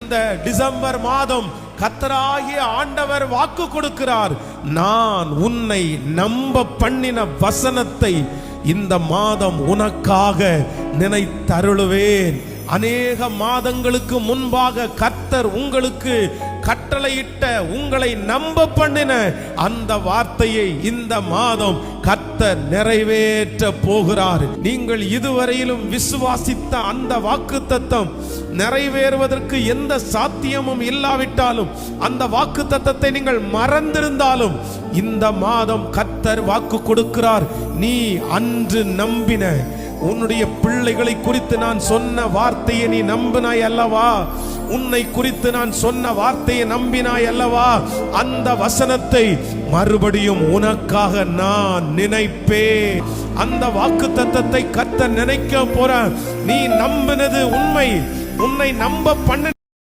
இந்த டிசம்பர் மாதம் கர்த்தராகிய ஆண்டவர் வாக்கு கொடுக்கிறார். நான் உன்னை நம்ப பண்ணின வசனத்தை இந்த மாதம் உனக்காக நினைத்தருளுவேன். அநேக மாதங்களுக்கு முன்பாக கர்த்தர் உங்களுக்கு கட்டளையிட்ட, உங்களை நம்ப பண்ணின அந்த வார்த்தையை இந்த மாதம் கர்த்தர் நிறைவேற்ற போகிறார். நீங்கள் இதுவரையிலும் விசுவாசித்த அந்த வாக்குத்தத்தம் நிறைவேறுவதற்கு எந்த சாத்தியமும் இல்லாவிட்டாலும், அந்த வாக்குத்தத்தத்தை நீங்கள் மறந்திருந்தாலும், இந்த மாதம் கர்த்தர் வாக்கு கொடுக்கிறார். நீ அன்று நம்பின உன்னுடைய பிள்ளைகளை குறித்து நான் சொன்ன வார்த்தையை நீ நம்பினாய் அல்லவா? உன்னை குறித்து நான் சொன்ன வார்த்தையை நம்பினாய் அல்லவா? அந்த வசனத்தை மறுபடியும் உனக்காக நான் நினைப்பேன். அந்த வாக்கு தத்தத்தை கர்த்தர் நினைக்க போற. நீ நம்பினது உண்மை. உன்னை நம்ப பண்ண